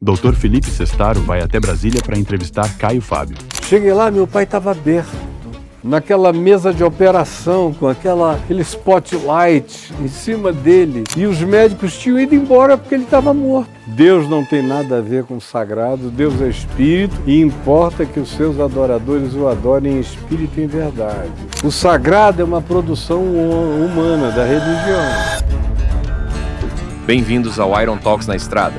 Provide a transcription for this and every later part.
Dr. Felipe Sestaro vai até Brasília para entrevistar Caio Fábio. Cheguei lá, meu pai estava aberto, naquela mesa de operação, com aquele spotlight em cima dele. E os médicos tinham ido embora porque ele estava morto. Deus não tem nada a ver com o sagrado, Deus é espírito e importa que os seus adoradores o adorem em espírito e em verdade. O sagrado é uma produção humana, da religião. Bem-vindos ao Iron Talks na Estrada.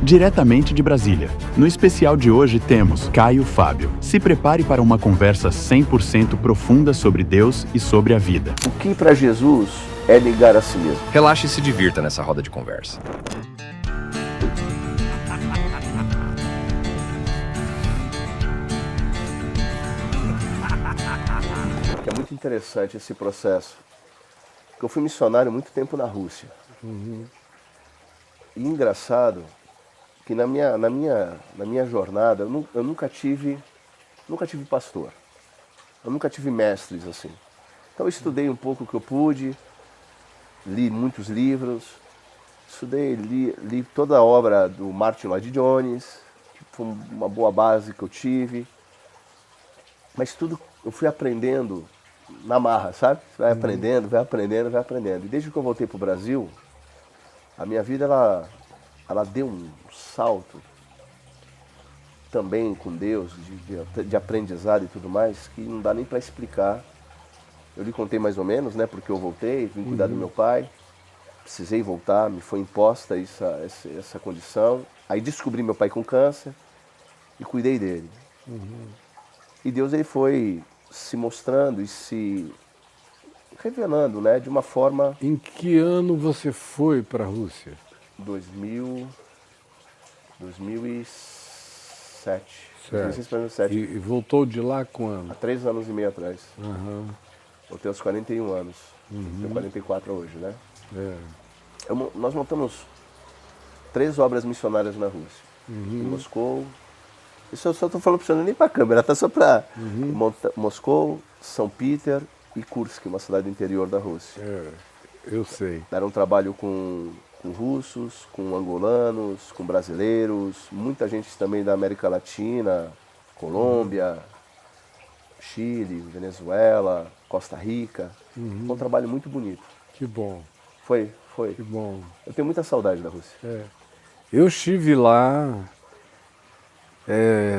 Diretamente de Brasília. No especial de hoje temos Caio Fábio. Se prepare para uma conversa 100% profunda sobre Deus e sobre a vida. O que para Jesus é negar a si mesmo? Relaxe e se divirta nessa roda de conversa. É muito interessante esse processo, porque eu fui missionário muito tempo na Rússia. E engraçado que na minha jornada eu nunca tive pastor, eu nunca tive mestres assim. Então eu estudei um pouco o que eu pude, li muitos livros, li toda a obra do Martin Lloyd-Jones, que foi uma boa base que eu tive, mas tudo eu fui aprendendo na marra, sabe? Vai aprendendo. E desde que eu voltei para o Brasil, a minha vida ela deu um salto também com Deus, de aprendizado e tudo mais, que não dá nem para explicar. Eu lhe contei mais ou menos, né? Porque eu voltei, vim cuidar do meu pai, precisei voltar, me foi imposta essa condição. Aí descobri meu pai com câncer e cuidei dele. E Deus ele foi se mostrando e se revelando, né? De uma forma... Em que ano você foi para a Rússia? 2007. Certo. 2007. E voltou de lá quando? Há 3 anos e meio atrás. Uhum. Eu tenho uns 41 anos. Tenho 44 hoje, né? É. Nós montamos 3 obras missionárias na Rússia. Em Moscou. Isso eu só estou falando para você, nem para a câmera, tá só para Moscou, São Peter e Kursk, uma cidade do interior da Rússia. É, eu sei. Deram um trabalho com russos, com angolanos, com brasileiros, muita gente também da América Latina, Colômbia, Chile, Venezuela, Costa Rica. Foi um trabalho muito bonito. Que bom, Foi. que bom. Eu tenho muita saudade da Rússia. É. Eu estive lá,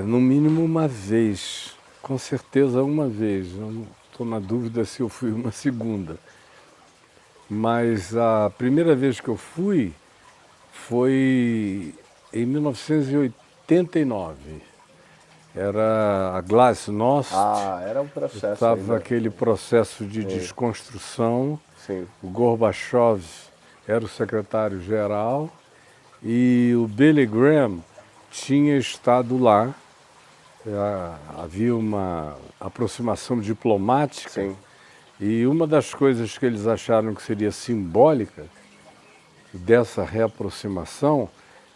no mínimo uma vez, com certeza uma vez. Eu não estou na dúvida se eu fui uma segunda. Mas a primeira vez que eu fui foi em 1989. Era a Glasnost. Era um processo. Estava ainda. aquele processo de desconstrução. Sim. O Gorbachev era o secretário-geral e o Billy Graham tinha estado lá. Havia uma aproximação diplomática. Sim. E uma das coisas que eles acharam que seria simbólica dessa reaproximação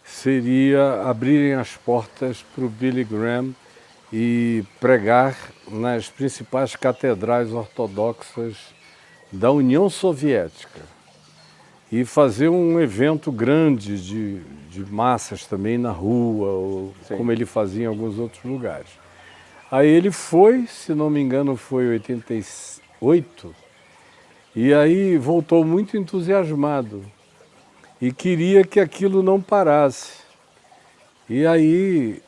seria abrirem as portas para o Billy Graham e pregar nas principais catedrais ortodoxas da União Soviética e fazer um evento grande de massas também na rua, ou como ele fazia em alguns outros lugares. Aí ele foi, se não me engano, foi em 88, e aí voltou muito entusiasmado e queria que aquilo não parasse. E aí,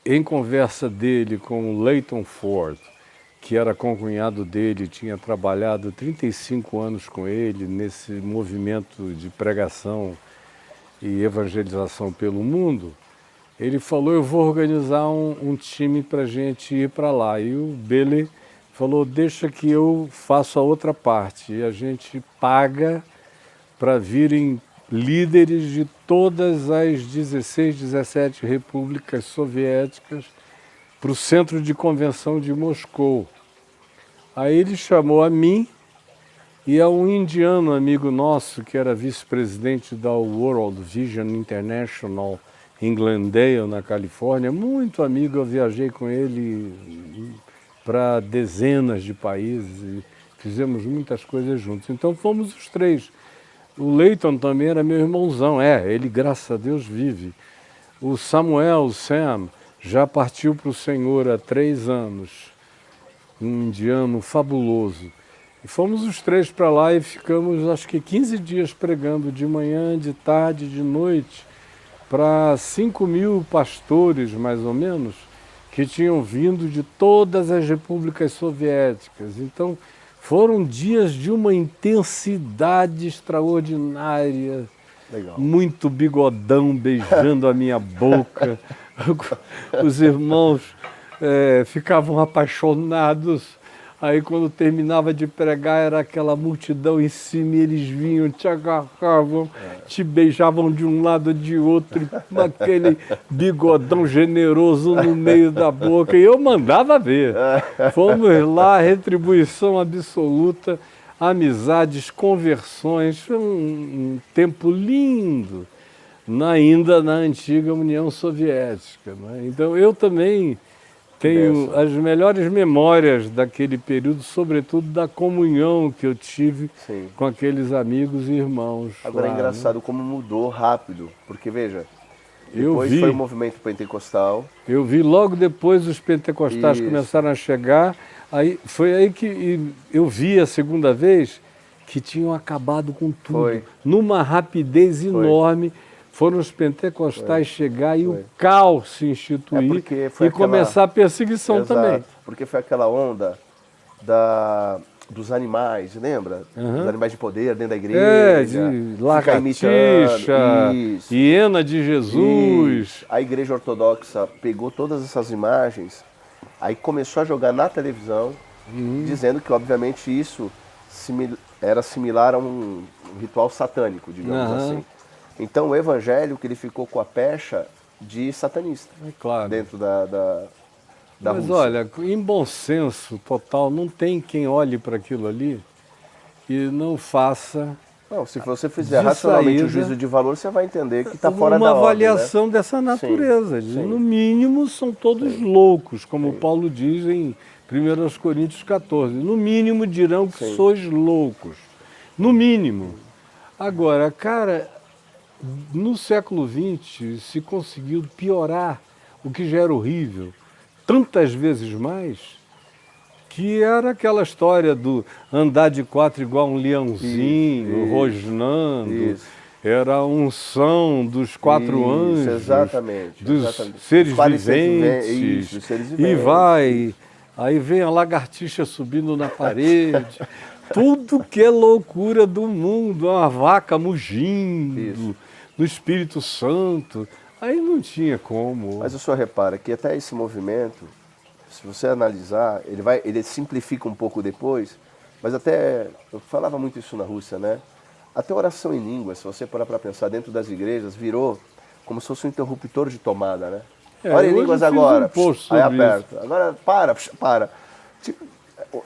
em conversa dele com o Leighton Ford, que era concunhado dele, tinha trabalhado 35 anos com ele nesse movimento de pregação e evangelização pelo mundo, ele falou, eu vou organizar um time para a gente ir para lá. E o Billy falou, deixa que eu faço a outra parte. E a gente paga para virem líderes de todas as 16, 17 repúblicas soviéticas para o centro de convenção de Moscou. Aí ele chamou a mim e a um indiano amigo nosso, que era vice-presidente da World Vision International em Glendale, na Califórnia, muito amigo, eu viajei com ele para dezenas de países e fizemos muitas coisas juntos. Então fomos os 3. O Leighton também era meu irmãozão, ele, graças a Deus, vive. O Samuel, o Sam, já partiu para o Senhor há 3 anos. Um indiano fabuloso. E fomos os 3 para lá e ficamos, acho que 15 dias pregando, de manhã, de tarde, de noite, para 5.000 pastores, mais ou menos, que tinham vindo de todas as repúblicas soviéticas. Então, foram dias de uma intensidade extraordinária. Legal. Muito bigodão beijando a minha boca. Os irmãos ficavam apaixonados. Aí quando terminava de pregar era aquela multidão em cima e eles vinham, te agarravam, te beijavam de um lado de outro, com aquele bigodão generoso no meio da boca. E eu mandava ver. Fomos lá, retribuição absoluta, amizades, conversões, foi um tempo lindo, ainda na antiga União Soviética. Né? Então eu também tenho as melhores memórias daquele período, sobretudo da comunhão que eu tive Sim. com aqueles amigos e irmãos. Agora lá, é engraçado como mudou rápido, porque veja, Eu depois vi. foi o movimento pentecostal. Eu vi logo depois os pentecostais Isso. começaram a chegar, aí, foi aí que eu vi a segunda vez que tinham acabado com tudo. Foi. Numa rapidez enorme, foram os pentecostais chegar e o Foi. caos se instituir porque e foi aquela- começar a perseguição Exato, também. porque foi aquela onda dos animais, lembra? Dos animais de poder dentro da igreja. De ficar lagartixa, Isso. hiena de Jesus. Isso. A igreja ortodoxa pegou todas essas imagens, aí começou a jogar na televisão, dizendo que obviamente isso era similar a um ritual satânico, digamos Aham. assim. Então o evangélico ele ficou com a pecha de satanista É claro. dentro da Mas Rússia. olha, em bom senso total, não tem quem olhe para aquilo ali e não faça Não, se você fizer de racionalmente o saída, juízo de valor, você vai entender que está fora uma da ordem, avaliação dessa natureza. Sim, sim. No mínimo, são todos loucos, como Paulo diz em 1 Coríntios 14. No mínimo dirão que Sim. sois loucos. No mínimo. Agora, cara, no século XX se conseguiu piorar o que já era horrível, tantas vezes mais, que era aquela história do andar de 4 igual um leãozinho, Isso, rosnando. isso. Era a unção dos 4 Isso, anjos, exatamente, dos exatamente. seres Os 47 viventes. isso, dos seres E viventes. vai, aí vem a lagartixa subindo na parede. Tudo que é loucura do mundo, uma vaca mugindo, Isso. no Espírito Santo. Aí não tinha como. Mas o senhor repara que até esse movimento, se você analisar, ele simplifica um pouco depois, mas até, eu falava muito isso na Rússia, né? Até oração em línguas, se você parar para pensar, dentro das igrejas, virou como se fosse um interruptor de tomada, né? Ora em hoje línguas eu fiz agora, um post aí sobre aperta. Agora, para. Tipo,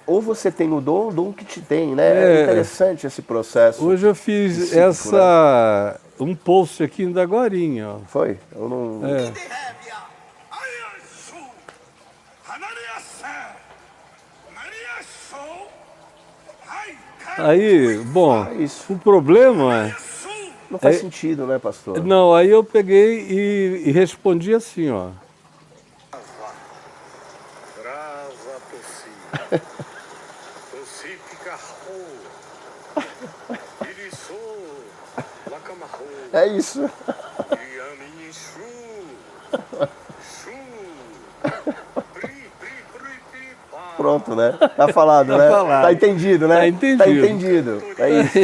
ou você tem o dom que te tem, né? É interessante esse processo. Hoje eu fiz cíclico, um post aqui ainda agorinha, ó. Foi? Eu não... Aí, bom, É isso. o problema é... Não faz sentido, né, pastor? Não, aí eu peguei e respondi assim, ó. Brava tossi. Tossi picarro. Iriçô. Lacamarro. É isso. Iriami chu. Chu. Pri, pri, pri, pri, pá. Pronto, né? Tá falado, né? falado. Tá entendido, né? Tá entendido. Tá entendido. É isso.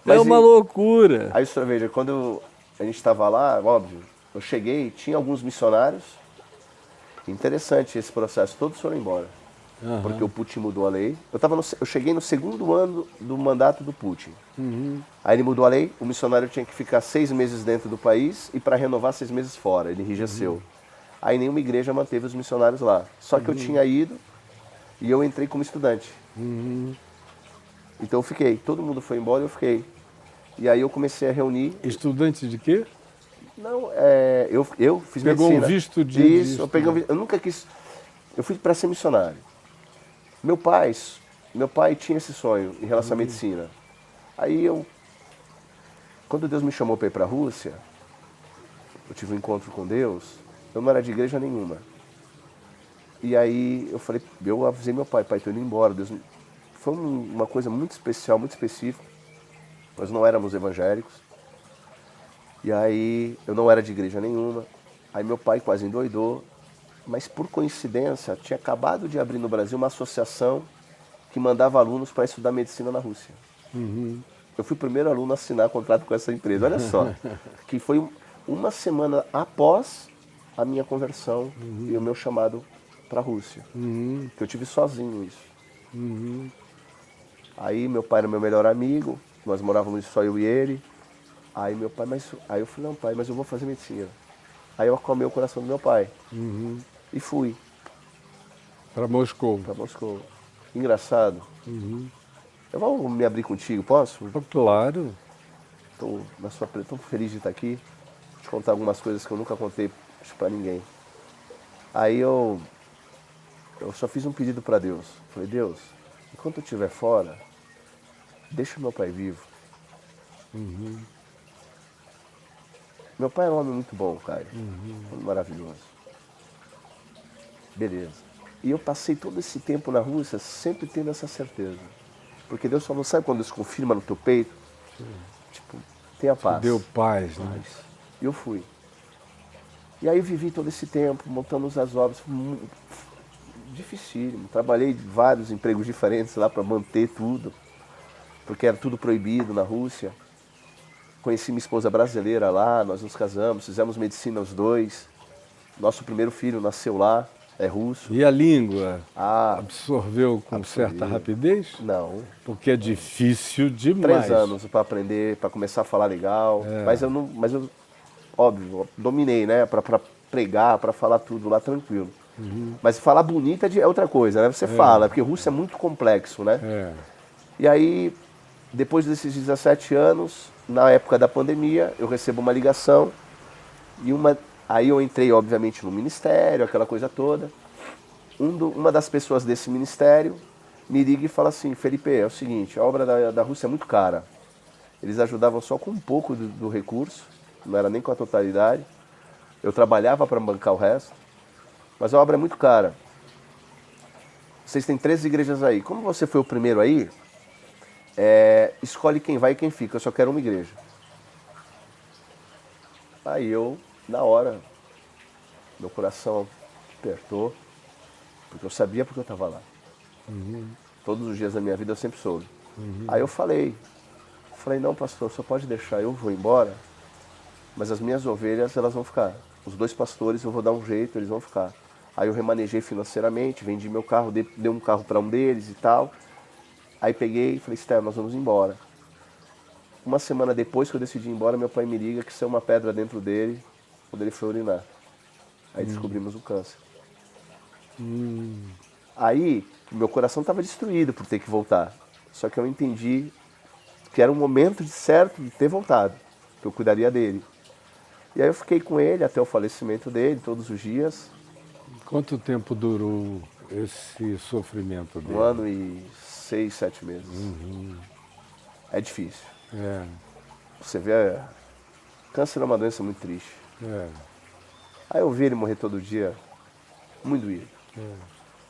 É Mas uma e- loucura. Aí, senhor, veja, quando a gente estava lá, óbvio, eu cheguei, tinha alguns missionários. Interessante esse processo, todos foram embora. Porque o Putin mudou a lei. Eu cheguei no segundo ano do mandato do Putin. Aí ele mudou a lei, o missionário tinha que ficar 6 meses dentro do país e para renovar 6 meses fora, ele enrijeceu. Aí nenhuma igreja manteve os missionários lá. Só que eu tinha ido e eu entrei como estudante. Então eu fiquei, todo mundo foi embora e eu fiquei. E aí eu comecei a reunir. Estudante de quê? Não, eu fiz Pegou um medicina. visto de Isso, eu peguei um visto. Eu nunca quis. Eu fui para ser missionário. Meu pai tinha esse sonho em relação à medicina. Aí quando Deus me chamou para ir para a Rússia, eu tive um encontro com Deus, eu não era de igreja nenhuma. E aí eu avisei meu pai, pai, tô indo embora. Deus... Foi uma coisa muito especial, muito específica. Nós não éramos evangélicos. E aí eu não era de igreja nenhuma. Aí meu pai quase endoidou. Mas por coincidência, tinha acabado de abrir no Brasil uma associação que mandava alunos para estudar medicina na Rússia. Eu fui o primeiro aluno a assinar contrato com essa empresa, olha só. Que foi uma semana após a minha conversão e o meu chamado para a Rússia. Que eu tive sozinho isso. Aí meu pai era meu melhor amigo, nós morávamos só eu e ele. Aí meu pai, aí eu falei, não pai, mas eu vou fazer medicina. Aí eu acalmei o coração do meu pai. E fui. Para Moscou. Para Moscou. Engraçado. Eu vou me abrir contigo, posso? Claro. Estou feliz de estar aqui. Vou te contar algumas coisas que eu nunca contei para ninguém. Aí eu só fiz um pedido para Deus. Falei, Deus, enquanto eu estiver fora, deixa meu pai vivo. Meu pai é um homem muito bom, Caio. Maravilhoso. Beleza. E eu passei todo esse tempo na Rússia sempre tendo essa certeza. Porque Deus só não sabe quando Deus confirma no teu peito. Tipo, tenha paz. Deu paz, né? E eu fui. E aí vivi todo esse tempo, montando as obras. Dificílimo. Trabalhei vários empregos diferentes lá para manter tudo. Porque era tudo proibido na Rússia. Conheci minha esposa brasileira lá, nós nos casamos, fizemos medicina os dois. Nosso primeiro filho nasceu lá, é russo. E a língua Ah, absorveu com certa rapidez? não. Porque é difícil demais. 3 anos para aprender, para começar a falar legal. Mas eu, óbvio, dominei, né? Para pregar, para falar tudo lá tranquilo. Mas falar bonito é outra coisa, né? Você fala, porque russo é muito complexo, né? É. E aí, depois desses 17 anos, na época da pandemia, eu recebo uma ligação e aí eu entrei, obviamente, no ministério, aquela coisa toda. Uma das pessoas desse ministério me liga e fala assim, Felipe, é o seguinte, a obra da Rússia é muito cara. Eles ajudavam só com um pouco do recurso, não era nem com a totalidade. Eu trabalhava para bancar o resto, mas a obra é muito cara. Vocês têm 13 igrejas aí. Como você foi o primeiro aí, escolhe quem vai e quem fica, eu só quero uma igreja. Aí eu, na hora, meu coração apertou, porque eu sabia porque eu estava lá. Todos os dias da minha vida eu sempre soube. Aí eu falei, não pastor, só pode deixar, eu vou embora, mas as minhas ovelhas elas vão ficar. Os 2 pastores eu vou dar um jeito, eles vão ficar. Aí eu remanejei financeiramente, vendi meu carro, dei um carro para um deles e tal. Aí peguei e falei, Esther, nós vamos embora. Uma semana depois que eu decidi ir embora, meu pai me liga que saiu uma pedra dentro dele quando ele foi urinar. Aí descobrimos o câncer. Aí, meu coração estava destruído por ter que voltar. Só que eu entendi que era um momento certo de ter voltado, que eu cuidaria dele. E aí eu fiquei com ele até o falecimento dele, todos os dias. Quanto tempo durou esse sofrimento dele? 1 ano e 6, 7 meses. É difícil. É, Você vê, câncer é uma doença muito triste. Aí eu vi ele morrer todo dia, muito doído.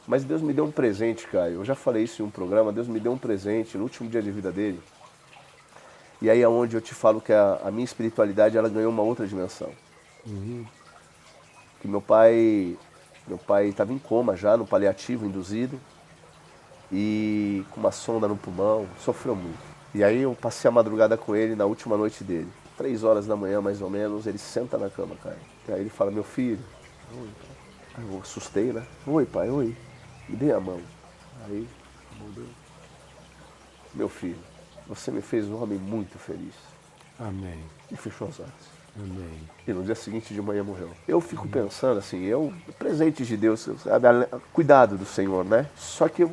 Mas Deus me deu um presente, Caio. Eu já falei isso em um programa, Deus me deu um presente no último dia de vida dele. E aí é onde eu te falo que a minha espiritualidade ela ganhou uma outra dimensão. Que meu pai estava em coma já, no paliativo, induzido. E com uma sonda no pulmão, sofreu muito. E aí eu passei a madrugada com ele na última noite dele. 3 horas da manhã, mais ou menos, ele senta na cama, Caio. E aí ele fala, meu filho. Oi, pai. Aí eu assustei, né? Oi, pai, oi. Me dê a mão. Aí, meu filho, você me fez um homem muito feliz. amém, E fechou os olhos. amém. E no dia seguinte de manhã morreu. Eu fico pensando assim, presentes de Deus, sabe, cuidado do Senhor, né? Só que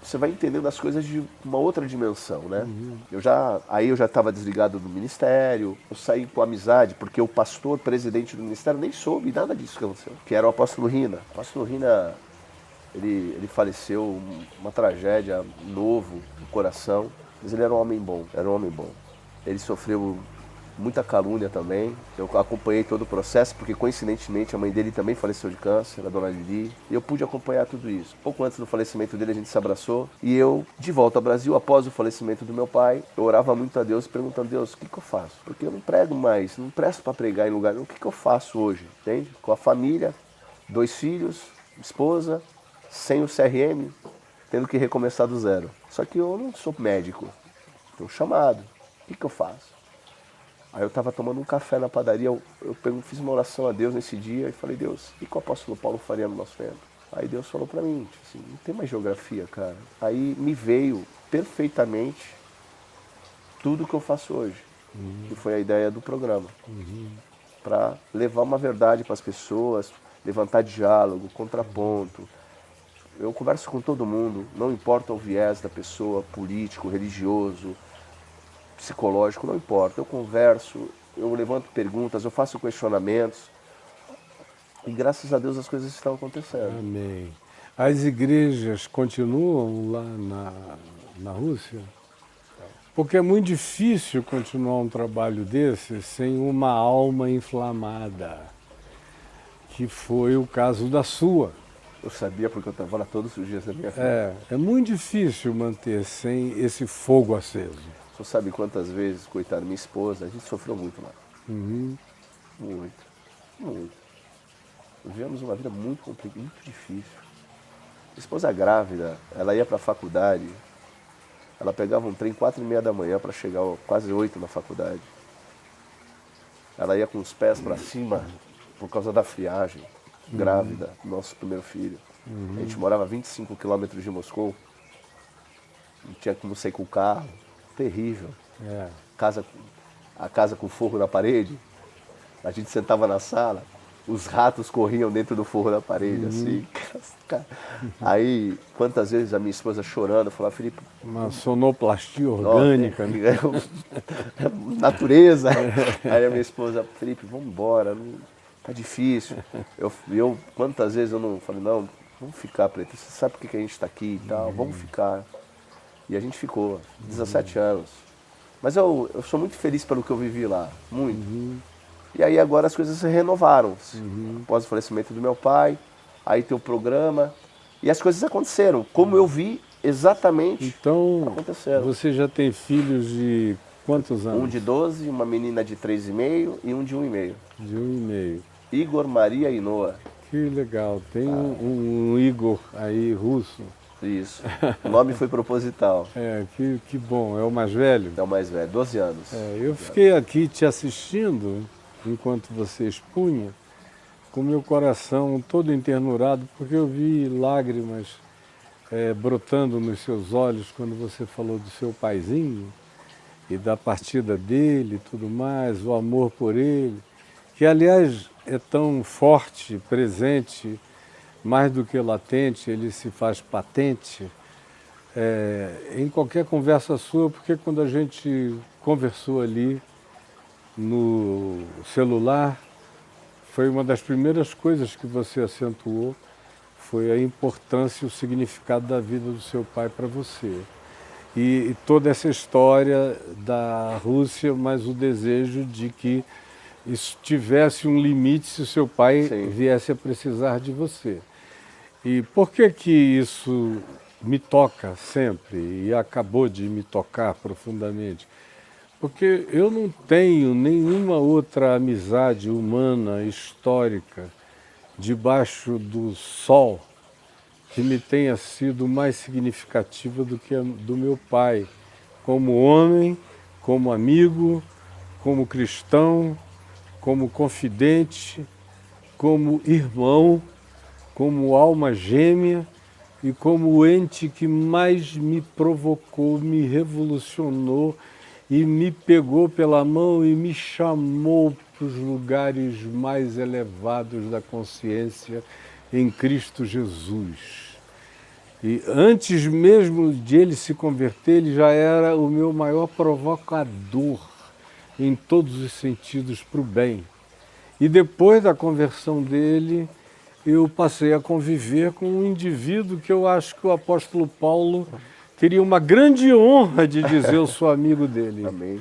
você vai entendendo as coisas de uma outra dimensão, né? Aí eu já estava desligado do ministério, eu saí com amizade, porque o pastor, presidente do ministério, nem soube nada disso que aconteceu, que era o apóstolo Rina. O apóstolo Rina, ele faleceu, uma tragédia, novo, no coração, mas ele era um homem bom, Ele sofreu muita calúnia também. Eu acompanhei todo o processo, porque coincidentemente a mãe dele também faleceu de câncer, a dona Lili, e eu pude acompanhar tudo isso. Pouco antes do falecimento dele a gente se abraçou, e eu, de volta ao Brasil, após o falecimento do meu pai, eu orava muito a Deus, perguntando: Deus, o que eu faço? Porque eu não prego mais, não presto para pregar em lugar nenhum. O que eu faço hoje, entende? Com a família, 2 filhos, esposa, sem o CRM, tendo que recomeçar do zero. Só que eu não sou médico, estou chamado. O que eu faço? Aí eu estava tomando um café na padaria, fiz uma oração a Deus nesse dia e falei: Deus, o que o apóstolo Paulo faria no nosso tempo? Aí Deus falou para mim, tipo assim, não tem mais geografia, cara. Aí me veio perfeitamente tudo que eu faço hoje, que foi a ideia do programa. Para levar uma verdade para as pessoas, levantar diálogo, contraponto. Eu converso com todo mundo, não importa o viés da pessoa, político, religioso, psicológico, não importa. Eu converso, eu levanto perguntas, eu faço questionamentos. E graças a Deus as coisas estão acontecendo. Amém. As igrejas continuam lá na Rússia? Porque é muito difícil continuar um trabalho desse sem uma alma inflamada, que foi o caso da sua. Eu sabia porque eu estava lá todos os dias da minha vida. É muito difícil manter sem esse fogo aceso. Você sabe quantas vezes, coitada, minha esposa, a gente sofreu muito lá. Uhum. Muito. Vivemos uma vida muito complicada, muito difícil. Minha esposa grávida, ela ia para a faculdade, ela pegava um trem 4h30 da manhã para chegar quase 8 na faculdade. Ela ia com os pés para cima por causa da friagem, grávida, nosso primeiro filho. A gente morava a 25 quilômetros de Moscou, não tinha como sair com o carro. Terrível. A casa com forro na parede, a gente sentava na sala, os ratos corriam dentro do forro da parede, assim. Aí, quantas vezes a minha esposa chorando, falava: Felipe... Uma sonoplastia orgânica, né? Natureza. Aí a minha esposa: Felipe, vamos embora, tá difícil. Eu quantas vezes eu não falei: não, vamos ficar, Preto, você sabe por que a gente está aqui e tal, vamos ficar. E a gente ficou 17 anos. Mas eu sou muito feliz pelo que eu vivi lá, muito. E aí agora as coisas se renovaram. Após o falecimento do meu pai, aí tem o programa. E as coisas aconteceram, como eu vi exatamente aconteceram. Você já tem filhos de quantos anos? Um de 12, uma menina de 3,5 e um de 1,5. De 1,5. Igor, Maria e Noah. Que legal. Tem um Igor aí, russo. Isso. O nome foi proposital. Que bom. É o mais velho? É o mais velho, 12 anos. Eu fiquei aqui te assistindo, enquanto você expunha, com meu coração todo enternurado, porque eu vi lágrimas brotando nos seus olhos quando você falou do seu paizinho e da partida dele e tudo mais, o amor por ele, que aliás é tão forte, presente, mais do que latente, ele se faz patente em qualquer conversa sua, porque quando a gente conversou ali no celular, foi uma das primeiras coisas que você acentuou, foi a importância e o significado da vida do seu pai para você. E toda essa história da Rússia, mas o desejo de que isso tivesse um limite se o seu pai viesse a precisar de você. E por que isso me toca sempre e acabou de me tocar profundamente? Porque eu não tenho nenhuma outra amizade humana, histórica, debaixo do sol, que me tenha sido mais significativa do que a do meu pai, como homem, como amigo, como cristão, como confidente, como irmão, como alma gêmea e como o ente que mais me provocou, me revolucionou e me pegou pela mão e me chamou para os lugares mais elevados da consciência em Cristo Jesus. E antes mesmo de ele se converter, ele já era o meu maior provocador em todos os sentidos para o bem. E depois da conversão dele, eu passei a conviver com um indivíduo que eu acho que o apóstolo Paulo teria uma grande honra de dizer eu sou amigo dele. Amém.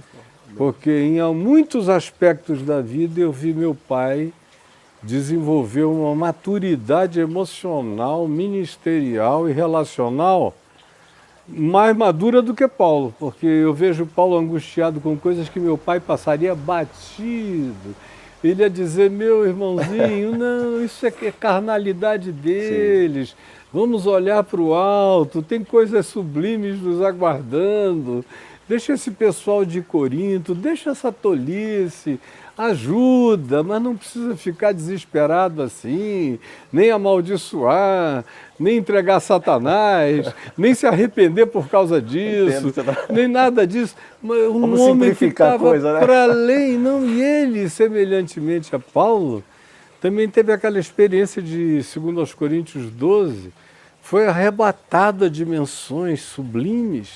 Porque em muitos aspectos da vida eu vi meu pai desenvolver uma maturidade emocional, ministerial e relacional mais madura do que Paulo, porque eu vejo Paulo angustiado com coisas que meu pai passaria batido. Ele ia dizer, meu irmãozinho, não, isso é carnalidade deles, sim, vamos olhar para o alto, tem coisas sublimes nos aguardando, deixa esse pessoal de Corinto, deixa essa tolice, ajuda, mas não precisa ficar desesperado assim, nem amaldiçoar, nem entregar a Satanás, nem se arrepender por causa disso, nem nada disso. Um homem que estava, né, para além, não, e ele, semelhantemente a Paulo, também teve aquela experiência de 2 Coríntios 12, foi arrebatado a dimensões sublimes,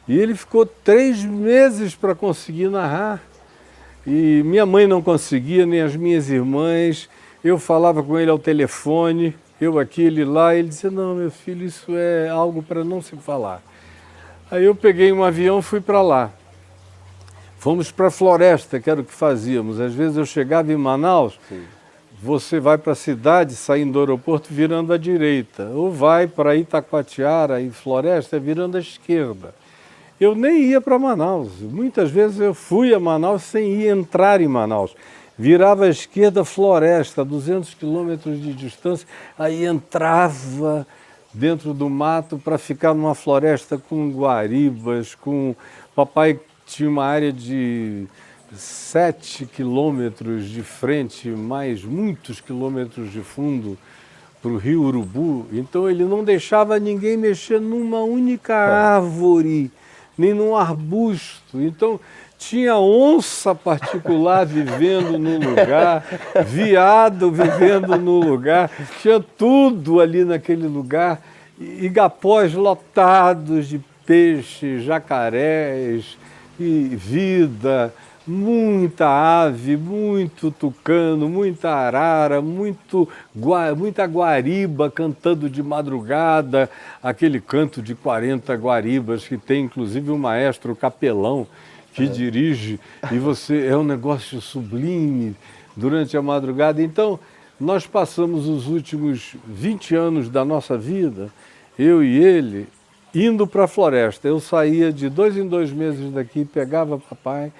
e ele ficou 3 meses para conseguir narrar. E minha mãe não conseguia, nem as minhas irmãs. Eu falava com ele ao telefone, eu aqui, ele lá. Ele dizia, não, meu filho, isso é algo para não se falar. Aí eu peguei um avião e fui para lá. Fomos para a floresta, que era o que fazíamos. Às vezes eu chegava em Manaus, sim, você vai para a cidade, saindo do aeroporto, virando à direita. Ou vai para Itacoatiara, e floresta, virando à esquerda. Eu nem ia para Manaus. Muitas vezes eu fui a Manaus sem ir entrar em Manaus. Virava à esquerda, floresta, 200 quilômetros de distância, aí entrava dentro do mato para ficar numa floresta com guaribas, com... Papai tinha uma área de 7 quilômetros de frente, mais muitos quilômetros de fundo para o rio Urubu. Então ele não deixava ninguém mexer numa única árvore, nem num arbusto. Então, tinha onça particular vivendo no lugar, veado vivendo no lugar, tinha tudo ali naquele lugar, igapós lotados de peixes, jacarés e vida, muita ave, muito tucano, muita arara, muita guariba cantando de madrugada, aquele canto de 40 guaribas que tem inclusive o maestro capelão que dirige, e você é um negócio sublime durante a madrugada. Então, nós passamos os últimos 20 anos da nossa vida, eu e ele, indo para a floresta. Eu saía de 2 em 2 meses daqui, pegava papai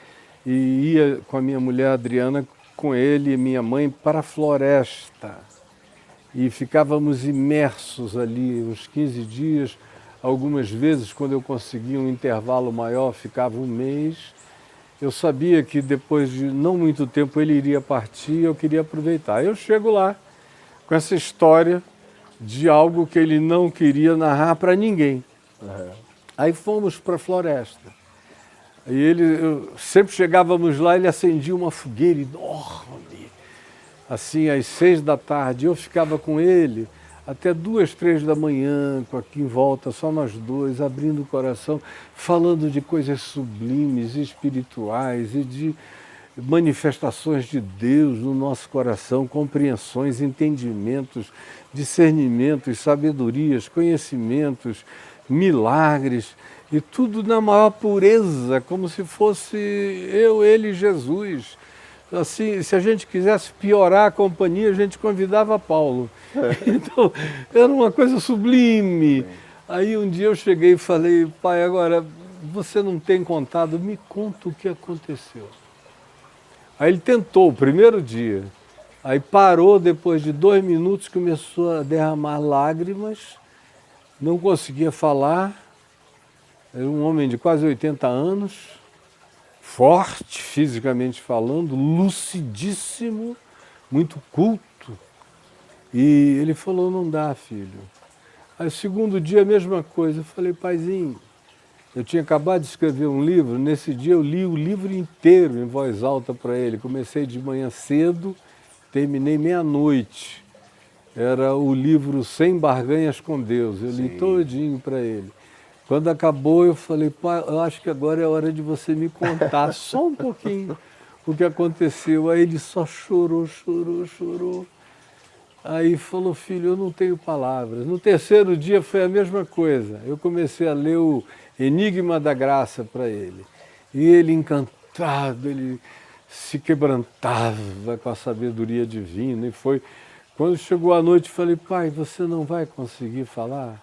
e ia com a minha mulher Adriana, com ele e minha mãe, para a floresta. E ficávamos imersos ali uns 15 dias, algumas vezes, quando eu conseguia um intervalo maior, ficava 1 mês. Eu sabia que depois de não muito tempo ele iria partir, eu queria aproveitar. Eu chego lá com essa história de algo que ele não queria narrar para ninguém. Aí fomos para a floresta. E sempre chegávamos lá, ele acendia uma fogueira enorme, assim, às 6 da tarde. Eu ficava com ele até 2, 3 da manhã, aqui em volta, só nós dois, abrindo o coração, falando de coisas sublimes, espirituais e de manifestações de Deus no nosso coração, compreensões, entendimentos, discernimentos, sabedorias, conhecimentos, milagres, e tudo na maior pureza, como se fosse eu, ele e Jesus. Assim, se a gente quisesse piorar a companhia, a gente convidava Paulo. Então, era uma coisa sublime. Aí um dia eu cheguei e falei, pai, agora, você não tem contado, me conta o que aconteceu. Aí ele tentou, o primeiro dia. Aí parou, depois de 2 minutos, começou a derramar lágrimas, não conseguia falar. Era um homem de quase 80 anos, forte fisicamente falando, lucidíssimo, muito culto. E ele falou, não dá, filho. Aí, 2º dia, a mesma coisa. Eu falei, paizinho, eu tinha acabado de escrever um livro, nesse dia eu li o livro inteiro em voz alta para ele. Comecei de manhã cedo, terminei meia-noite. Era o livro Sem Barganhas com Deus. Eu li todinho para ele. Quando acabou, eu falei, pai, eu acho que agora é hora de você me contar só um pouquinho o que aconteceu. Aí ele só chorou. Aí falou, filho, eu não tenho palavras. No 3º dia foi a mesma coisa. Eu comecei a ler o Enigma da Graça para ele. E ele, encantado, quebrantado, ele se quebrantava com a sabedoria divina. E foi, quando chegou a noite, falei, pai, você não vai conseguir falar?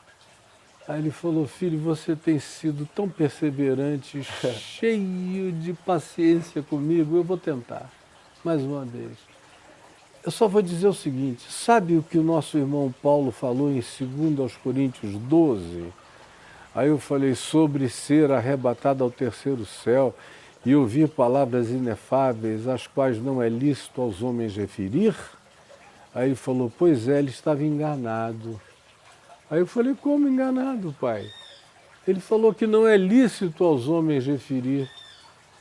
Aí ele falou, filho, você tem sido tão perseverante, cheio de paciência comigo, eu vou tentar, mais uma vez. Eu só vou dizer o seguinte, sabe o que o nosso irmão Paulo falou em 2 aos Coríntios 12? Aí eu falei sobre ser arrebatado ao terceiro céu e ouvir palavras inefáveis, as quais não é lícito aos homens referir. Aí ele falou, pois é, ele estava enganado. Aí eu falei, como enganado, pai? Ele falou que não é lícito aos homens referir.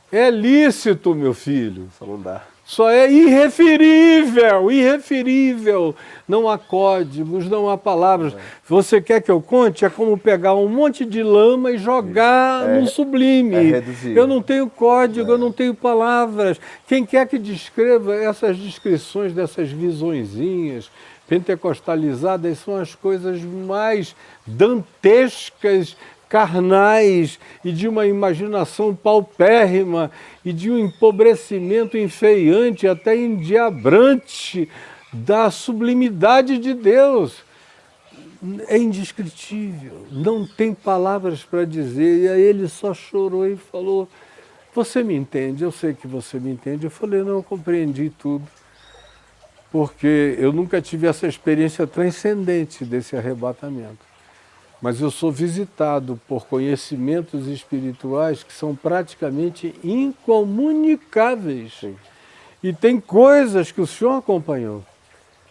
É lícito, meu filho. Só não dá. Só é irreferível, irreferível. Não há códigos, não há palavras. Você quer que eu conte? É como pegar um monte de lama e jogar no sublime. reduzir. Eu não tenho código, eu não tenho palavras. Quem quer que descreva essas descrições dessas visõezinhas pentecostalizadas são as coisas mais dantescas, carnais e de uma imaginação paupérrima e de um empobrecimento enfeiante, até endiabrante da sublimidade de Deus. É indescritível, não tem palavras para dizer. E aí ele só chorou e falou, você me entende? Eu sei que você me entende. Eu falei, não, eu compreendi tudo, porque eu nunca tive essa experiência transcendente desse arrebatamento. Mas eu sou visitado por conhecimentos espirituais que são praticamente incomunicáveis. Sim. E tem coisas que o senhor acompanhou,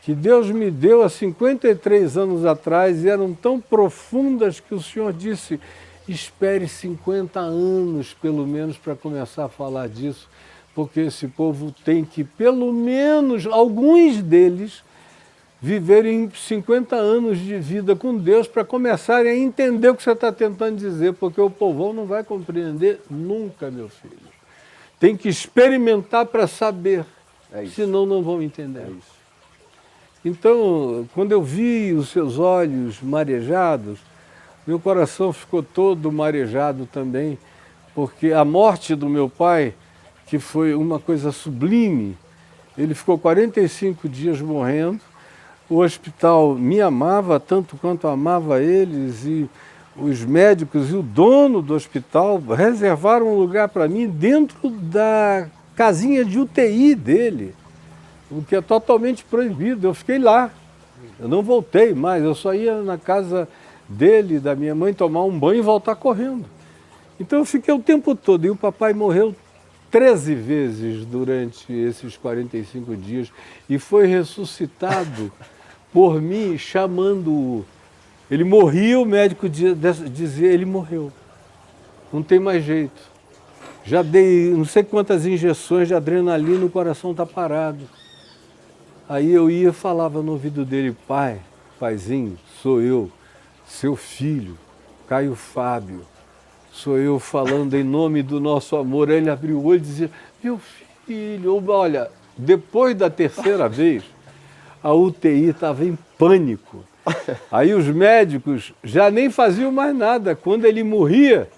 que Deus me deu há 53 anos atrás e eram tão profundas que o senhor disse, espere 50 anos pelo menos para começar a falar disso, porque esse povo tem que, pelo menos, alguns deles, viverem 50 anos de vida com Deus para começarem a entender o que você está tentando dizer, porque o povão não vai compreender nunca, meu filho. Tem que experimentar para saber, senão não vão entender. É isso. Então, quando eu vi os seus olhos marejados, meu coração ficou todo marejado também, porque a morte do meu pai, que foi uma coisa sublime, ele ficou 45 dias morrendo. O hospital me amava tanto quanto amava eles, e os médicos e o dono do hospital reservaram um lugar para mim dentro da casinha de UTI dele, o que é totalmente proibido. Eu fiquei lá, eu não voltei mais, eu só ia na casa dele, da minha mãe, tomar um banho e voltar correndo. Então eu fiquei o tempo todo, e o papai morreu 13 vezes durante esses 45 dias e foi ressuscitado por mim, chamando-o. Ele morria, o médico dizia, ele morreu. Não tem mais jeito. Já dei não sei quantas injeções de adrenalina, o coração está parado. Aí eu ia e falava no ouvido dele, pai, paizinho, sou eu, seu filho, Caio Fábio. Sou eu falando em nome do nosso amor. Aí ele abriu o olho e dizia, meu filho, olha, depois da terceira vez, a UTI estava em pânico. Aí os médicos já nem faziam mais nada. Quando ele morria,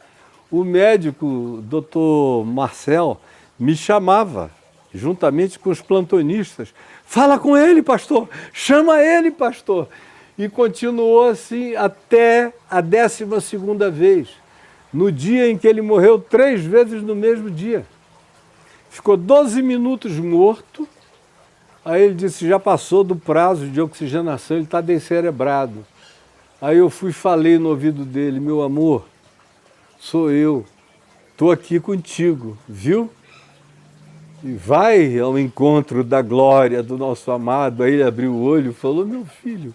o médico, doutor Marcel, me chamava, juntamente com os plantonistas. Fala com ele, pastor! Chama ele, pastor! E continuou assim até a 12ª vez, no dia em que ele morreu 3 vezes no mesmo dia. Ficou 12 minutos morto. Aí ele disse, já passou do prazo de oxigenação, ele está descerebrado. Aí eu fui e falei no ouvido dele, meu amor, sou eu, estou aqui contigo, viu? E vai ao encontro da glória do nosso amado. Aí ele abriu o olho e falou, meu filho,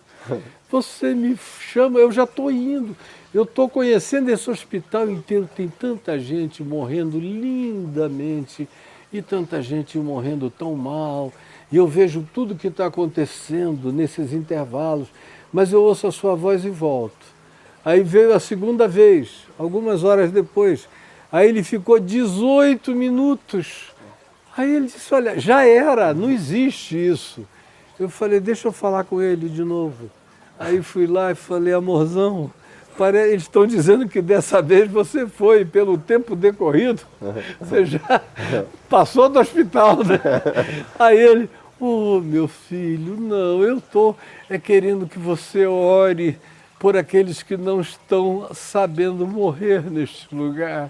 você me chama, eu já estou indo. Eu estou conhecendo esse hospital inteiro, tem tanta gente morrendo lindamente e tanta gente morrendo tão mal. E eu vejo tudo que está acontecendo nesses intervalos, mas eu ouço a sua voz e volto. Aí veio a 2ª vez, algumas horas depois. Aí ele ficou 18 minutos. Aí ele disse, olha, já era, não existe isso. Eu falei, deixa eu falar com ele de novo. Aí fui lá e falei, amorzão, eles estão dizendo que dessa vez você foi, pelo tempo decorrido, você já passou do hospital, né? Aí ele, oh, meu filho, não, eu estou querendo que você ore por aqueles que não estão sabendo morrer neste lugar.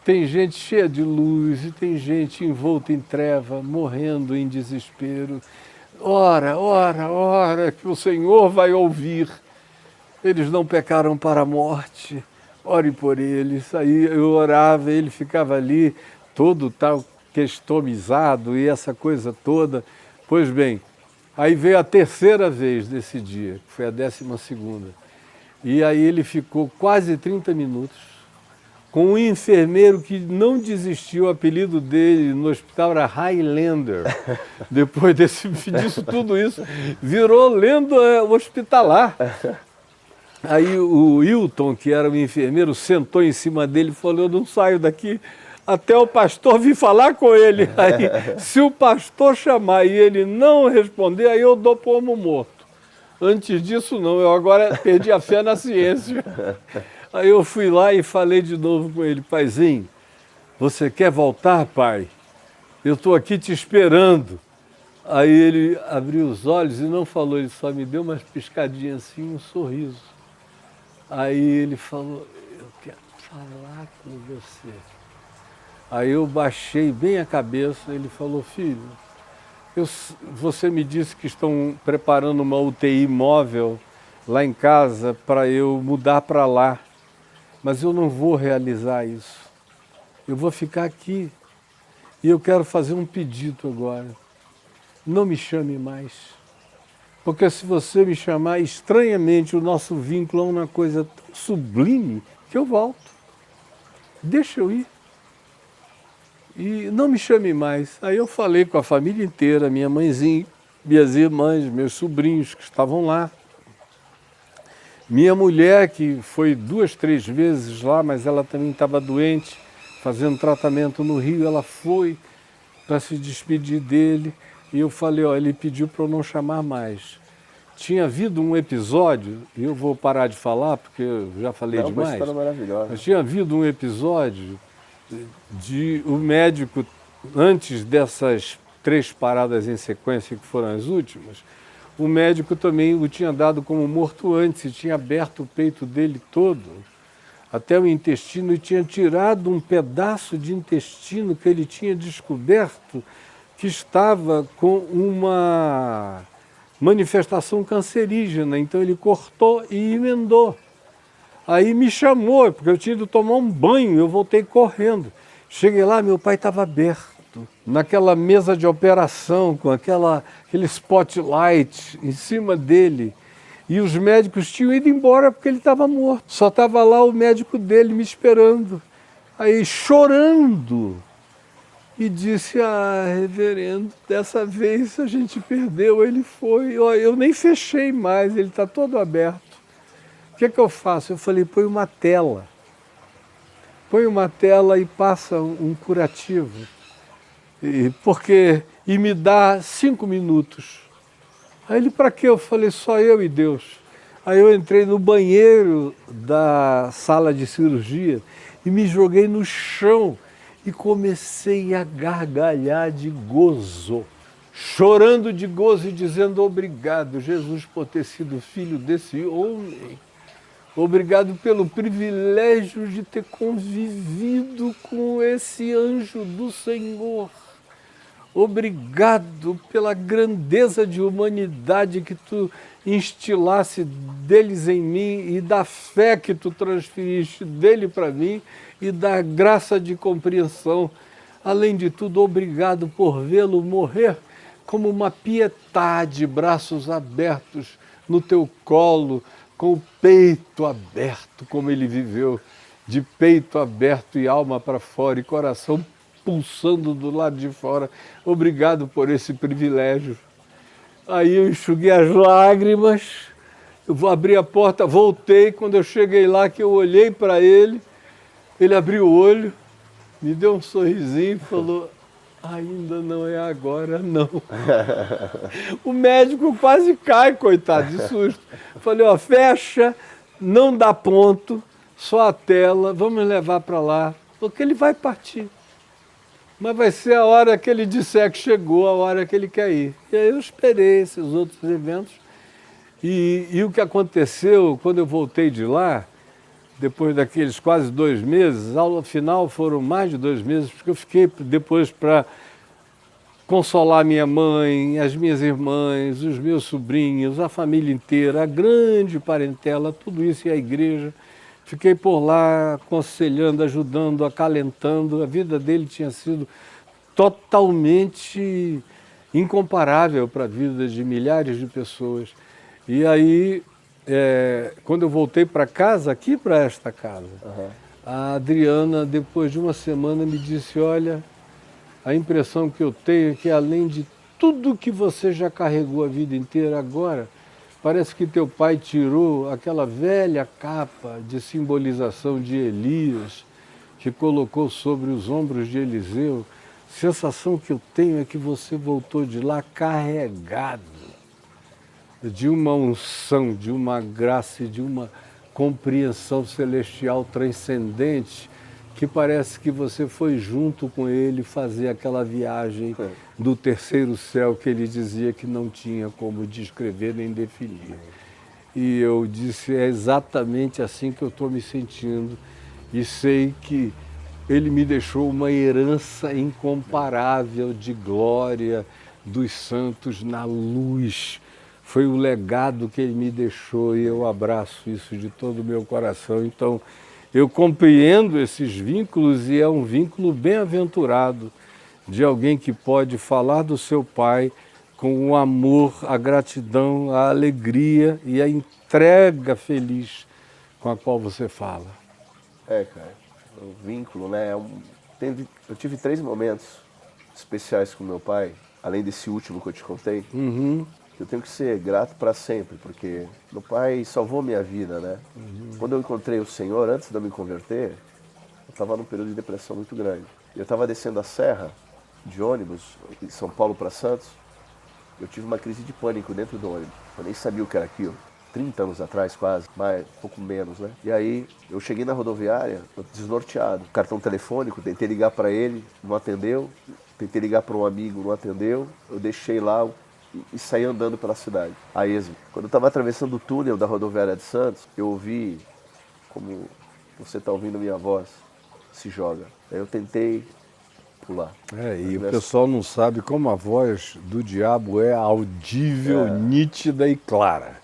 Tem gente cheia de luz e tem gente envolta em treva, morrendo em desespero. Ora, ora, ora, que o Senhor vai ouvir. Eles não pecaram para a morte. Ore por eles. Aí eu orava, ele ficava ali, todo tal questomizado e essa coisa toda. Pois bem, aí veio a terceira vez desse dia, que foi a 12ª. E aí ele ficou quase 30 minutos com um enfermeiro que não desistiu, o apelido dele no hospital era Highlander. Depois disso tudo isso, virou lenda hospitalar. Aí o Wilton, que era o enfermeiro, sentou em cima dele e falou, eu não saio daqui até o pastor vir falar com ele. Aí, se o pastor chamar e ele não responder, aí eu dou como morto. Antes disso não, eu agora perdi a fé na ciência. Aí eu fui lá e falei de novo com ele, paizinho, você quer voltar, pai? Eu estou aqui te esperando. Aí ele abriu os olhos e não falou, ele só me deu umas piscadinhas assim, um sorriso. Aí ele falou, eu quero falar com você. Aí eu baixei bem a cabeça, ele falou, filho, você me disse que estão preparando uma UTI móvel lá em casa para eu mudar para lá. Mas eu não vou realizar isso. Eu vou ficar aqui. E eu quero fazer um pedido agora. Não me chame mais. Porque se você me chamar, estranhamente, o nosso vínculo é uma coisa tão sublime que eu volto. Deixa eu ir. E não me chame mais. Aí eu falei com a família inteira, minha mãezinha, minhas irmãs, meus sobrinhos que estavam lá. Minha mulher, que foi 2, 3 vezes lá, mas ela também estava doente, fazendo tratamento no Rio, ela foi para se despedir dele. E eu falei, ó, ele pediu para eu não chamar mais. Tinha havido um episódio, e eu vou parar de falar, porque eu já falei demais. Uma história maravilhosa. Mas tinha havido um episódio de o médico, antes dessas 3 paradas em sequência, que foram as últimas, o médico também o tinha dado como morto antes, e tinha aberto o peito dele todo, até o intestino, e tinha tirado um pedaço de intestino que ele tinha descoberto que estava com uma manifestação cancerígena. Então ele cortou e emendou. Aí me chamou, porque eu tinha ido tomar um banho, eu voltei correndo. Cheguei lá, meu pai estava aberto, naquela mesa de operação, com aquele spotlight em cima dele. E os médicos tinham ido embora porque ele estava morto. Só estava lá o médico dele me esperando. Aí, chorando, e disse, reverendo, dessa vez a gente perdeu, ele foi. Eu nem fechei mais, ele está todo aberto. O que eu faço? Eu falei, põe uma tela. Põe uma tela e passa um curativo. E me dá 5 minutos. Aí ele, para quê? Eu falei, só eu e Deus. Aí eu entrei no banheiro da sala de cirurgia e me joguei no chão e comecei a gargalhar de gozo, chorando de gozo e dizendo obrigado, Jesus, por ter sido filho desse homem. Obrigado pelo privilégio de ter convivido com esse anjo do Senhor. Obrigado pela grandeza de humanidade que tu instilasse deles em mim e da fé que tu transferiste dele para mim e da graça de compreensão. Além de tudo, obrigado por vê-lo morrer como uma piedade, braços abertos no teu colo, com o peito aberto, como ele viveu, de peito aberto e alma para fora e coração pulsando do lado de fora. Obrigado por esse privilégio. Aí eu enxuguei as lágrimas, eu vou abrir a porta, voltei, quando eu cheguei lá, que eu olhei para ele, ele abriu o olho, me deu um sorrisinho e falou, ainda não é agora, não. O médico quase cai, coitado, de susto. Falei, fecha, não dá ponto, só a tela, vamos levar para lá, porque ele vai partir. Mas vai ser a hora que ele disser que chegou, a hora que ele quer ir. E aí eu esperei esses outros eventos. E o que aconteceu quando eu voltei de lá, depois daqueles quase 2 meses, ao final foram mais de 2 meses, porque eu fiquei depois para consolar minha mãe, as minhas irmãs, os meus sobrinhos, a família inteira, a grande parentela, tudo isso e a igreja. Fiquei por lá aconselhando, ajudando, acalentando. A vida dele tinha sido totalmente incomparável para a vida de milhares de pessoas. E aí, quando eu voltei para casa, aqui para esta casa, a Adriana, depois de uma semana, me disse, olha, a impressão que eu tenho é que além de tudo que você já carregou a vida inteira agora, parece que teu pai tirou aquela velha capa de simbolização de Elias, que colocou sobre os ombros de Eliseu. A sensação que eu tenho é que você voltou de lá carregado de uma unção, de uma graça e de uma compreensão celestial transcendente, que parece que você foi junto com ele fazer aquela viagem do terceiro céu que ele dizia que não tinha como descrever nem definir. E eu disse, é exatamente assim que eu estou me sentindo e sei que ele me deixou uma herança incomparável de glória dos santos na luz. Foi o legado que ele me deixou e eu abraço isso de todo o meu coração. Então, eu compreendo esses vínculos e é um vínculo bem-aventurado de alguém que pode falar do seu pai com o amor, a gratidão, a alegria e a entrega feliz com a qual você fala. Cara, o vínculo, né? Eu tive 3 momentos especiais com meu pai, além desse último que eu te contei, que eu tenho que ser grato para sempre, porque meu pai salvou minha vida, né? Quando eu encontrei o Senhor, antes de eu me converter, eu estava num período de depressão muito grande. Eu estava descendo a serra de ônibus, de São Paulo para Santos, eu tive uma crise de pânico dentro do ônibus. Eu nem sabia o que era aquilo. 30 anos atrás, quase, mais, um pouco menos, né? E aí, eu cheguei na rodoviária, desnorteado. Cartão telefônico, tentei ligar para ele, não atendeu. Tentei ligar para um amigo, não atendeu. Eu deixei lá e saí andando pela cidade, a esmo. Quando eu estava atravessando o túnel da rodoviária de Santos, eu ouvi, como você está ouvindo minha voz, se joga. Aí eu tentei pular. E o pessoal não sabe como a voz do diabo é audível, nítida e clara.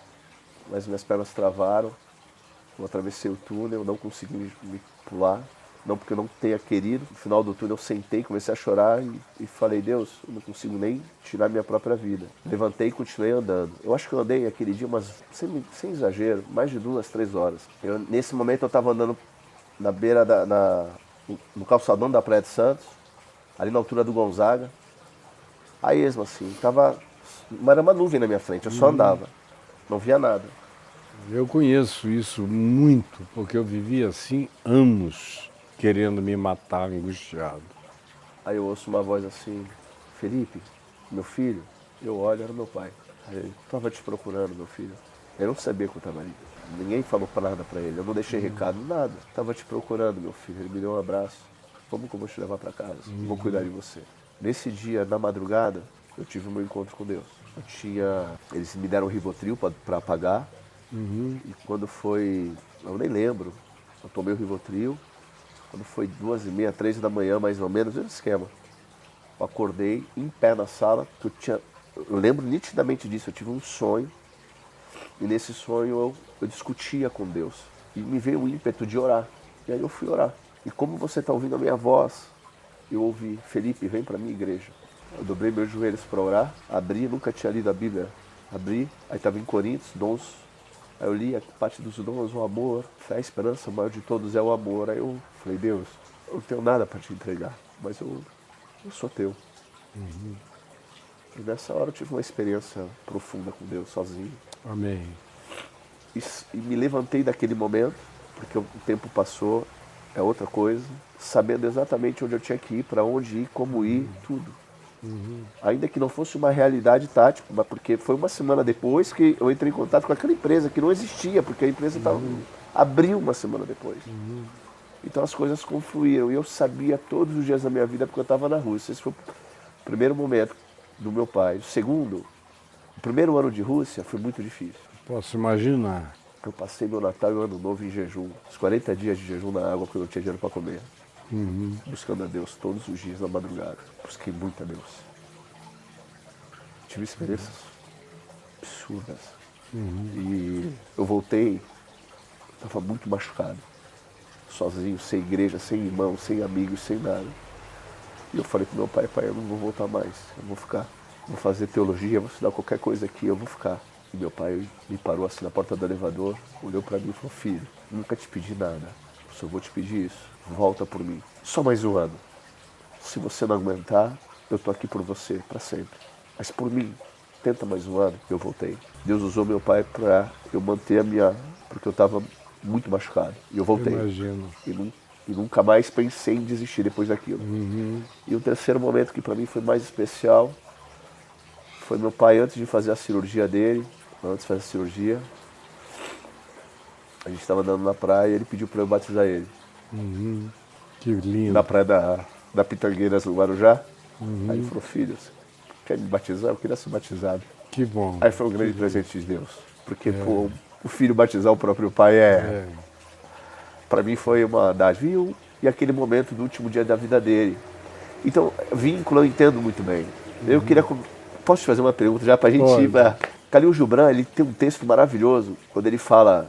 Mas minhas pernas travaram, eu atravessei o túnel, não consegui me pular, não porque eu não tenha querido. No final do túnel eu sentei, comecei a chorar e falei, Deus, eu não consigo nem tirar minha própria vida. Levantei e continuei andando. Eu acho que eu andei aquele dia, sem exagero, mais de 2, 3 horas. Nesse momento eu estava andando na beira, no calçadão da Praia de Santos, ali na altura do Gonzaga. Aí mesmo assim, era uma nuvem na minha frente, eu só andava, não via nada. Eu conheço isso muito, porque eu vivi assim anos, querendo me matar, angustiado. Aí eu ouço uma voz assim, Felipe, meu filho. Eu olho, era meu pai. Aí ele, estava te procurando, meu filho. Eu não sabia que eu estava ali. Ninguém falou nada para ele, eu não deixei recado, nada. Estava te procurando, meu filho. Ele me deu um abraço. Vamos que eu vou te levar para casa, vou cuidar de você. Nesse dia, na madrugada, eu tive um encontro com Deus. Eles me deram um Rivotril para apagar. E quando foi, eu nem lembro, eu tomei o Rivotril. Quando foi 2h30, 3 da manhã, mais ou menos, era o esquema. Eu acordei em pé na sala, eu lembro nitidamente disso, eu tive um sonho. E nesse sonho eu discutia com Deus. E me veio o ímpeto de orar. E aí eu fui orar. E como você está ouvindo a minha voz, eu ouvi, Felipe, vem para a minha igreja. Eu dobrei meus joelhos para orar, abri, nunca tinha lido a Bíblia. Abri, aí estava em Coríntios, dons. Aí eu li a parte dos dons, o amor, fé, a esperança, o maior de todos é o amor. Aí eu falei, Deus, eu não tenho nada para te entregar, mas eu sou teu. E nessa hora eu tive uma experiência profunda com Deus, sozinho. Amém. E me levantei daquele momento, porque o tempo passou, é outra coisa, sabendo exatamente onde eu tinha que ir, para onde ir, como ir, tudo. Ainda que não fosse uma realidade tática, mas porque foi uma semana depois que eu entrei em contato com aquela empresa que não existia, porque a empresa abriu uma semana depois. Então as coisas confluíram e eu sabia todos os dias da minha vida porque eu estava na Rússia. Esse foi o primeiro momento do meu pai. O segundo, o primeiro ano de Rússia foi muito difícil. Posso imaginar. Eu passei meu Natal e o Ano Novo em jejum, os 40 dias de jejum na água porque eu não tinha dinheiro para comer. Buscando a Deus todos os dias na madrugada. Busquei muito a Deus. Tive experiências absurdas. E eu voltei, estava muito machucado. Sozinho, sem igreja, sem irmão, sem amigos, sem nada. E eu falei pro meu pai, eu não vou voltar mais, eu vou ficar. Vou fazer teologia, vou estudar qualquer coisa aqui, eu vou ficar. E meu pai me parou assim na porta do elevador, olhou para mim e falou, filho, nunca te pedi nada, só vou te pedir isso, volta por mim. Só mais um ano. Se você não aguentar, eu tô aqui por você, para sempre. Mas por mim, tenta mais um ano. Eu voltei. Deus usou meu pai para eu manter a minha... Porque eu estava muito machucado. E eu voltei. Imagino. E nunca mais pensei em desistir depois daquilo. E o terceiro momento que para mim foi mais especial foi meu pai, antes de fazer a cirurgia dele, antes de fazer a cirurgia, a gente estava andando na praia e ele pediu para eu batizar ele. Que lindo. Na praia da Pitangueiras, no Guarujá. Aí ele falou, filho, você quer me batizar? Eu queria ser batizado. Que bom. Aí foi um grande presente de Deus. Porque pô, o filho batizar o próprio pai para mim foi uma dádiva. E aquele momento do último dia da vida dele. Então, vínculo eu entendo muito bem. Eu queria... Posso te fazer uma pergunta já pra gente ir pra... Khalil Gibran, ele tem um texto maravilhoso, quando ele fala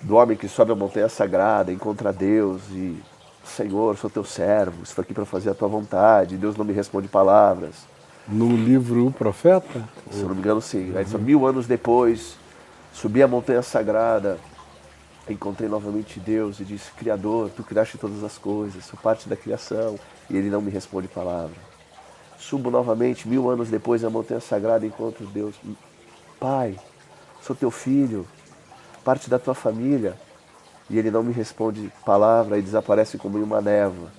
do homem que sobe a montanha sagrada, encontra Deus e... Senhor, sou teu servo, estou aqui para fazer a tua vontade, Deus não me responde palavras. No livro O Profeta? Se eu não me engano, sim. Aí, 1000 anos depois, subi a montanha sagrada, encontrei novamente Deus e disse, Criador, tu criaste todas as coisas, sou parte da criação, e ele não me responde palavra. Subo novamente, 1000 anos depois, na montanha sagrada, encontro Deus. Pai, sou teu filho, parte da tua família. E ele não me responde palavra e desaparece como em uma névoa.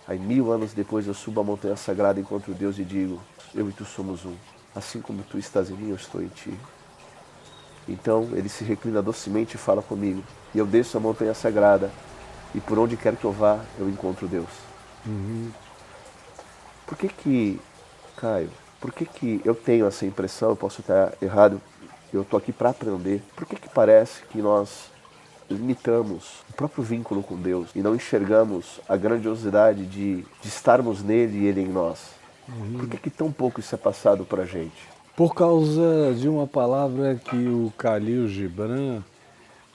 Aí 1000 anos depois eu subo a montanha sagrada, encontro Deus e digo, eu e tu somos um. Assim como tu estás em mim, eu estou em ti. Então ele se reclina docemente e fala comigo. E eu desço a montanha sagrada e por onde quer que eu vá, eu encontro Deus. Por que, Caio, por que eu tenho essa impressão, eu posso estar errado, eu estou aqui para aprender. Por que parece que nós limitamos o próprio vínculo com Deus e não enxergamos a grandiosidade de estarmos nele e ele em nós? Por que tão pouco isso é passado para a gente? Por causa de uma palavra que o Khalil Gibran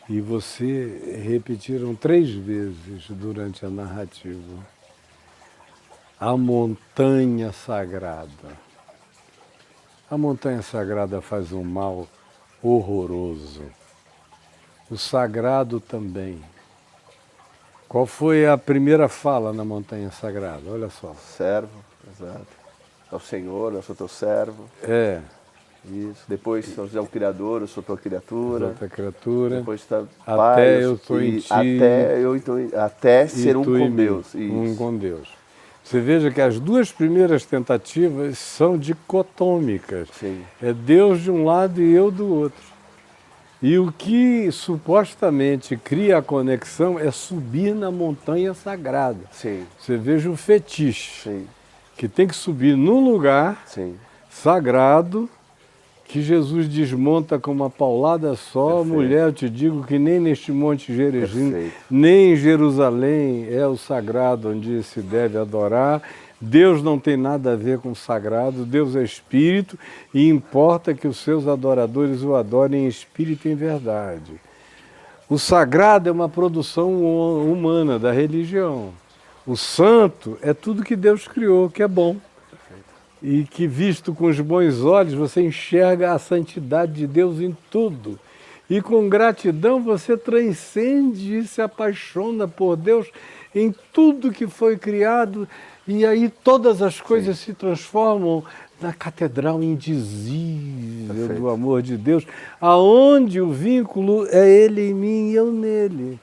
e você repetiram 3 vezes durante a narrativa. A montanha sagrada. A montanha sagrada faz um mal horroroso. O sagrado também. Qual foi a primeira fala na montanha sagrada? Olha só. Servo, exato. É o Senhor, eu sou teu servo. É. Isso. Depois, São José é o Criador, eu sou tua criatura. Outra criatura. Depois está Até Pai, eu estou em ti. Até ser um com Deus. Isso. Um com Deus. Você veja que as 2 primeiras tentativas são dicotômicas. Sim. É Deus de um lado e eu do outro. E o que supostamente cria a conexão é subir na montanha sagrada. Sim. Você veja o fetiche, Sim. que tem que subir num lugar Sim. sagrado, que Jesus desmonta com uma paulada só. Perfeito. Mulher, eu te digo que nem neste monte Gerezim, Perfeito. nem em Jerusalém é o sagrado onde se deve adorar. Deus não tem nada a ver com o sagrado, Deus é espírito e importa que os seus adoradores o adorem em espírito e em verdade. O sagrado é uma produção humana da religião. O santo é tudo que Deus criou, que é bom. E que visto com os bons olhos você enxerga a santidade de Deus em tudo. E com gratidão você transcende e se apaixona por Deus em tudo que foi criado. E aí todas as coisas se transformam na catedral indizível do amor de Deus, aonde o vínculo é Ele em mim e eu nele.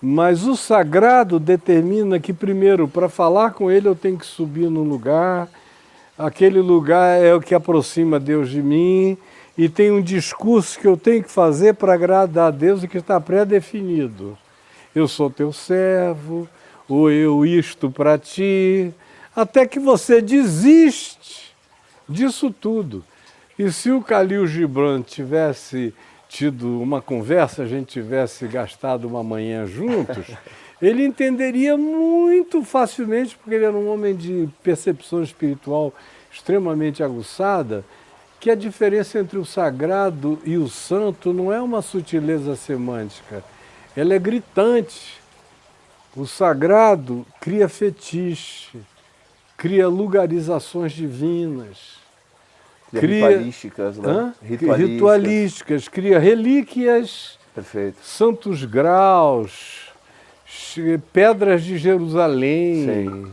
Mas o sagrado determina que primeiro, para falar com Ele, eu tenho que subir num lugar aquele lugar é o que aproxima Deus de mim, e tem um discurso que eu tenho que fazer para agradar a Deus e que está pré-definido. Eu sou teu servo, ou eu isto para ti, até que você desiste disso tudo. E se o Khalil Gibran tivesse tido uma conversa, a gente tivesse gastado uma manhã juntos, ele entenderia muito facilmente, porque ele era um homem de percepção espiritual extremamente aguçada, que a diferença entre o sagrado e o santo não é uma sutileza semântica, ela é gritante. O sagrado cria fetiche, cria lugarizações divinas, cria ritualísticas, né? Ritualísticas, cria relíquias, Perfeito. santos graus, pedras de Jerusalém, Sim.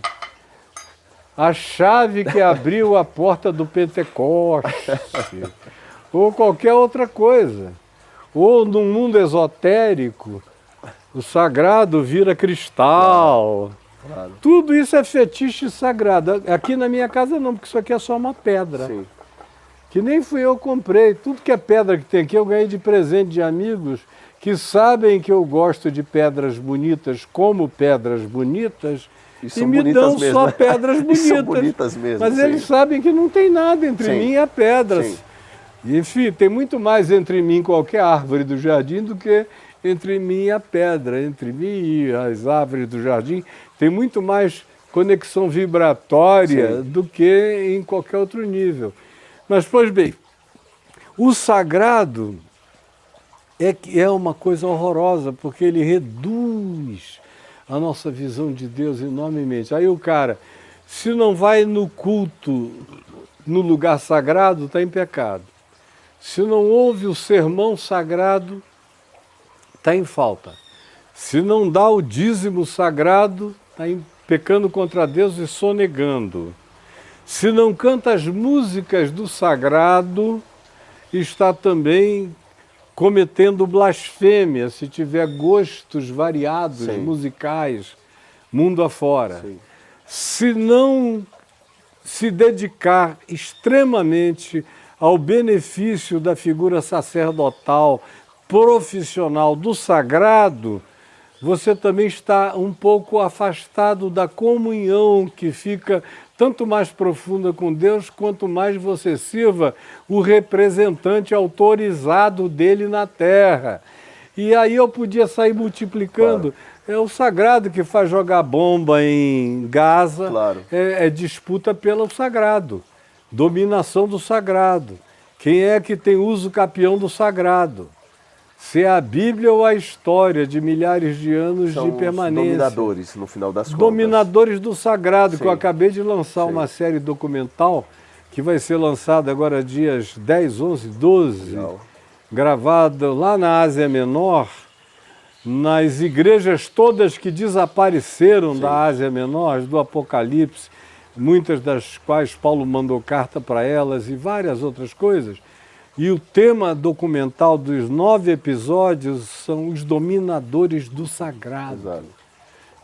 a chave que abriu a porta do Pentecoste, ou qualquer outra coisa. Ou no mundo esotérico, o sagrado vira cristal. Claro. Tudo isso é fetiche sagrado. Aqui na minha casa não, porque isso aqui é só uma pedra. Sim. Que nem fui eu que comprei. Tudo que é pedra que tem aqui eu ganhei de presente de amigos que sabem que eu gosto de pedras bonitas como pedras bonitas e me dão mesmo, só né? pedras E bonitas. são bonitas mesmo. Mas sim. eles sabem que não tem nada entre Sim. mim e a pedra. Sim. E, enfim, tem muito mais entre mim e qualquer árvore do jardim do que entre mim e a pedra. Entre mim e as árvores do jardim tem muito mais conexão vibratória Sim. do que em qualquer outro nível. Mas, pois bem, o sagrado é uma coisa horrorosa, porque ele reduz a nossa visão de Deus enormemente. Aí o cara, se não vai no culto, no lugar sagrado, está em pecado. Se não ouve o sermão sagrado, está em falta. Se não dá o dízimo sagrado, está pecando contra Deus e sonegando. Se não canta as músicas do sagrado, está também cometendo blasfêmia, se tiver gostos variados, Sim. musicais, mundo afora. Sim. Se não se dedicar extremamente ao benefício da figura sacerdotal, profissional do sagrado, você também está um pouco afastado da comunhão que fica tanto mais profunda com Deus, quanto mais você sirva o representante autorizado dele na terra. E aí eu podia sair multiplicando. Claro. É o sagrado que faz jogar bomba em Gaza, Claro. é disputa pelo sagrado, dominação do sagrado. Quem é que tem uso capião do sagrado? Se é a Bíblia ou a história de milhares de anos São de permanência. os dominadores, no final das contas. Dominadores do sagrado, que eu Sim. acabei de lançar Sim. uma série documental que vai ser lançada agora dias 10, 11, 12, Legal. gravada lá na Ásia Menor, nas igrejas todas que desapareceram Sim. da Ásia Menor, do Apocalipse, muitas das quais Paulo mandou carta para elas e várias outras coisas. E o tema documental dos 9 episódios são os dominadores do sagrado, Exato.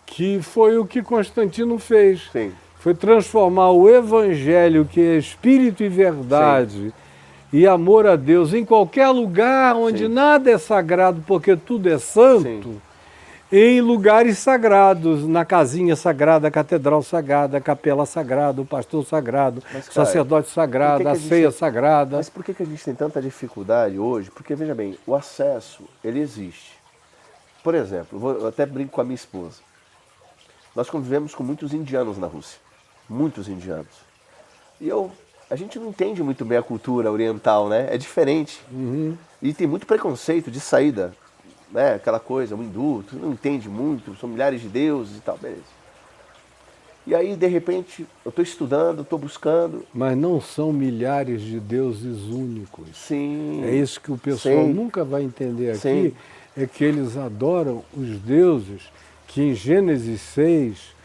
que foi o que Constantino fez. Sim. Foi transformar o evangelho, que é espírito e verdade, e amor a Deus, em qualquer lugar onde Sim. nada é sagrado, porque tudo é santo, Sim. em lugares sagrados, na casinha sagrada, a catedral sagrada, a capela sagrada, o pastor sagrado, Mas, o cara, sacerdote sagrado, por a que a gente ceia tem- sagrada. Mas por que a gente tem tanta dificuldade hoje? Porque, veja bem, o acesso, ele existe. Por exemplo, eu até brinco com a minha esposa. Nós convivemos com muitos indianos na Rússia. Muitos indianos. E a gente não entende muito bem a cultura oriental, né? É diferente. E tem muito preconceito de saída, né? Aquela coisa, o hindu, tu não entende muito, são milhares de deuses e tal, beleza. E aí, de repente, eu estou estudando, estou buscando. Mas não são milhares de deuses únicos. Sim. É isso que o pessoal Sim. nunca vai entender aqui, Sim. é que eles adoram os deuses que em Gênesis 6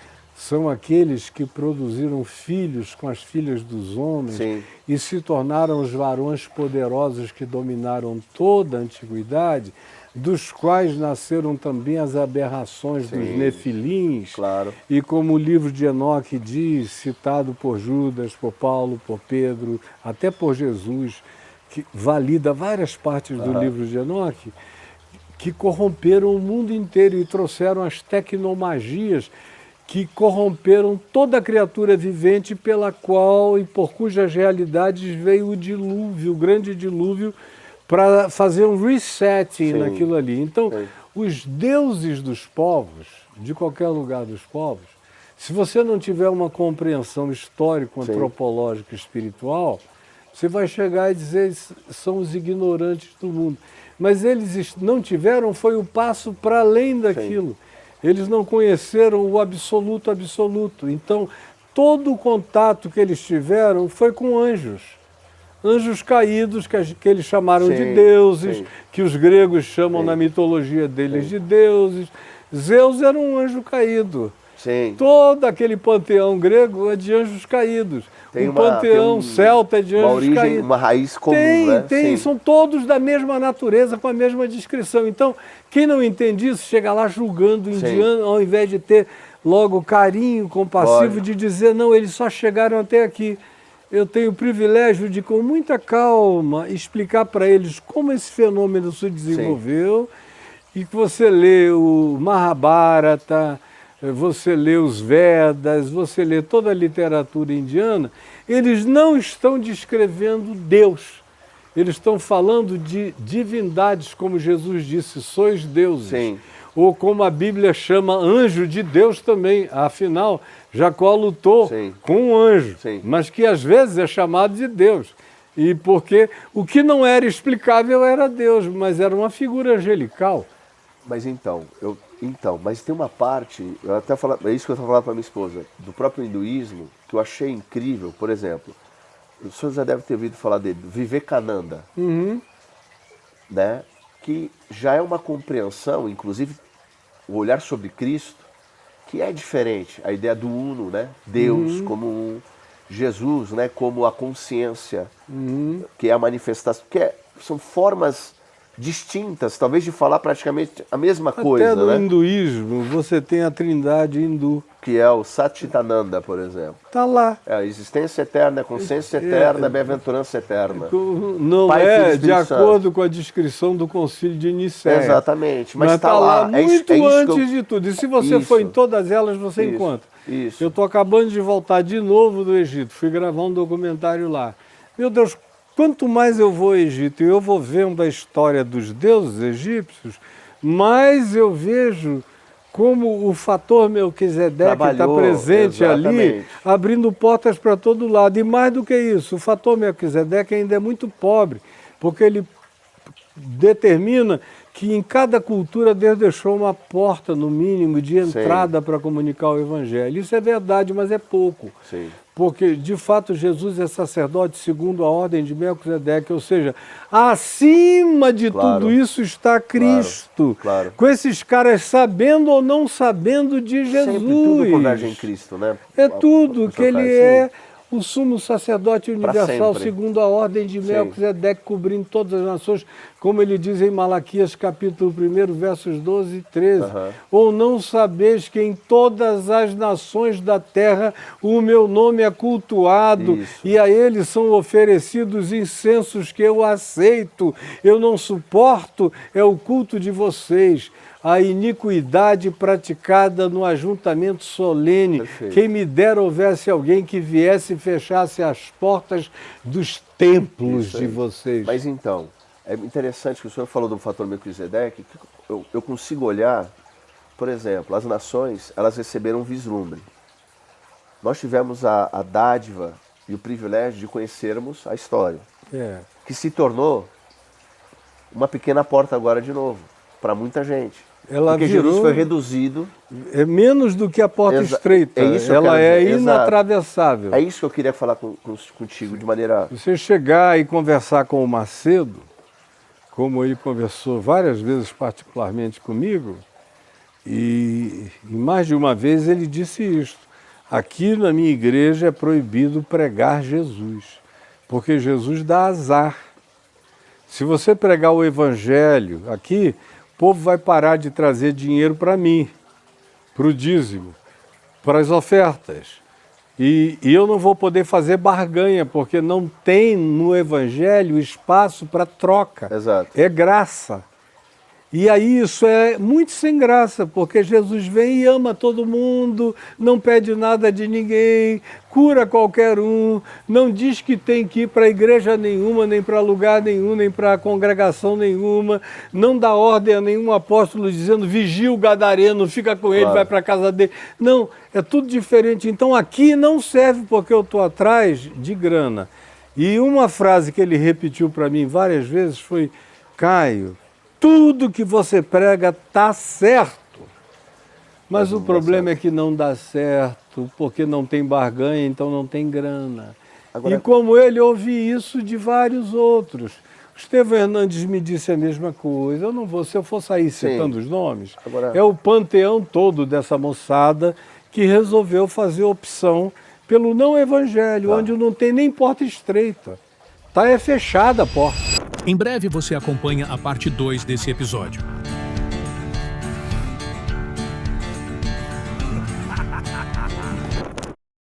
são aqueles que produziram filhos com as filhas dos homens Sim. e se tornaram os varões poderosos que dominaram toda a antiguidade, dos quais nasceram também as aberrações dos Sim. nefilins. Claro. E como o livro de Enoque diz, citado por Judas, por Paulo, por Pedro, até por Jesus, que valida várias partes do livro de Enoque, que corromperam o mundo inteiro e trouxeram as tecnomagias que corromperam toda a criatura vivente pela qual e por cujas realidades veio o dilúvio, o grande dilúvio, para fazer um resetting Sim. naquilo ali. Então, Sim. os deuses dos povos, de qualquer lugar dos povos, se você não tiver uma compreensão histórico-antropológica e espiritual, você vai chegar e dizer que são os ignorantes do mundo. Mas eles não tiveram, foi o passo para além daquilo. Eles não conheceram o absoluto absoluto. Então, todo o contato que eles tiveram foi com anjos. Anjos caídos, que eles chamaram Sim, de deuses, sim. que os gregos chamam Sim. na mitologia deles de deuses. Zeus era um anjo caído. Sim. Todo aquele panteão grego é de anjos caídos. Tem o uma- panteão tem celta é de uma anjos origem, caídos. uma raiz comum, Tem, né? tem. Sim. São todos da mesma natureza, com a mesma descrição. Então, quem não entende isso, chega lá julgando o Sim. indiano, ao invés de ter logo carinho compassivo, Lógico. de dizer, não, eles só chegaram até aqui. Eu tenho o privilégio de, com muita calma, explicar para eles como esse fenômeno se desenvolveu, e que você lê o Mahabharata, você lê os Vedas, você lê toda a literatura indiana, eles não estão descrevendo Deus. Eles estão falando de divindades, como Jesus disse, sois deuses. Sim. Ou como a Bíblia chama, anjo de Deus também. Afinal, Jacó lutou Sim. com um anjo, Sim. mas que às vezes é chamado de Deus. E porque o que não era explicável era Deus, mas era uma figura angelical. Mas mas tem uma parte, eu até falo, é isso que eu estava falando para minha esposa, do próprio hinduísmo, que eu achei incrível. Por exemplo, o senhor já deve ter ouvido falar dele, Vivekananda, né? Que já é uma compreensão, inclusive o olhar sobre Cristo, que é diferente. A ideia do uno, né? Deus como um, Jesus, né? Como a consciência, que é a manifestação, são formas distintas, talvez de falar praticamente a mesma coisa, Até no né? hinduísmo você tem a trindade hindu. Que é o Satchitananda, por exemplo. Está lá. É a existência eterna, a consciência eterna, a bem-aventurança eterna. Não Pai, Filho e é de Espírito Santo. acordo com a descrição do Concílio de Nicéia. Exatamente, Mas está lá É isso- muito é isso que antes eu- de tudo. E se você Isso. for em todas elas, você Isso, encontra. isso. Eu estou acabando de voltar de novo do Egito. Fui gravar um documentário lá. Meu Deus, quanto mais eu vou ao Egito e eu vou vendo a história dos deuses egípcios, mais eu vejo como o fator Melquisedeque está Trabalhou, presente ali, exatamente. abrindo portas para todo lado. E mais do que isso, o fator Melquisedeque ainda é muito pobre, porque ele determina que em cada cultura Deus deixou uma porta, no mínimo, de entrada para comunicar o Evangelho. Isso é verdade, mas é pouco. Sim. Porque, de fato, Jesus é sacerdote segundo a ordem de Melquisedeque, ou seja, acima de Claro. tudo isso está Cristo. claro. Com esses caras sabendo ou não sabendo de Jesus. Sempre tudo converge em Cristo, né? É tudo, O que ele senhor é o sumo sacerdote universal, sempre. segundo a ordem de Sim. Melquisedeque, cobrindo todas as nações, como ele diz em Malaquias, capítulo 1, versos 12 e 13. Ou não sabeis que em todas as nações da terra o meu nome é cultuado, Isso. e a ele são oferecidos incensos que eu aceito. Eu não suporto, é o culto de vocês. A iniquidade praticada no ajuntamento solene. Perfeito. Quem me dera houvesse alguém que viesse e fechasse as portas dos templos Isso de aí. vocês. Mas então, é interessante que o senhor falou do fator Melquisedeque, que eu consigo olhar, por exemplo, as nações, elas receberam um vislumbre. Nós tivemos a dádiva e o privilégio de conhecermos a história, que se tornou uma pequena porta agora de novo, para muita gente. Ela Porque virou- Jesus foi reduzido. É menos do que a porta estreita. É isso que eu Ela quero é dizer, exato. inatravessável. É isso que eu queria falar contigo de maneira... Você chegar e conversar com o Macedo, como ele conversou várias vezes particularmente comigo, e mais de uma vez ele disse isto. Aqui na minha igreja é proibido pregar Jesus, porque Jesus dá azar. Se você pregar o evangelho aqui, o povo vai parar de trazer dinheiro para mim, para o dízimo, para as ofertas. E eu não vou poder fazer barganha, porque não tem no evangelho espaço para troca. Exato. É graça. E aí isso é muito sem graça, porque Jesus vem e ama todo mundo, não pede nada de ninguém, cura qualquer um, não diz que tem que ir para igreja nenhuma, nem para lugar nenhum, nem para congregação nenhuma, não dá ordem a nenhum apóstolo dizendo vigia o gadareno, fica com ele, Claro. vai para a casa dele. Não, é tudo diferente. Então aqui não serve porque eu estou atrás de grana. E uma frase que ele repetiu para mim várias vezes foi: Caio, tudo que você prega está certo, mas o problema é que não dá certo, porque não tem barganha, então não tem grana. Agora- E como ele, ouvi isso de vários outros. O Estevão Hernandes me disse a mesma coisa. Eu não vou, se eu for sair citando os nomes, Agora- é o panteão todo dessa moçada que resolveu fazer opção pelo não evangelho, onde não tem nem porta estreita. É fechada a porta. Em breve você acompanha a parte 2 desse episódio.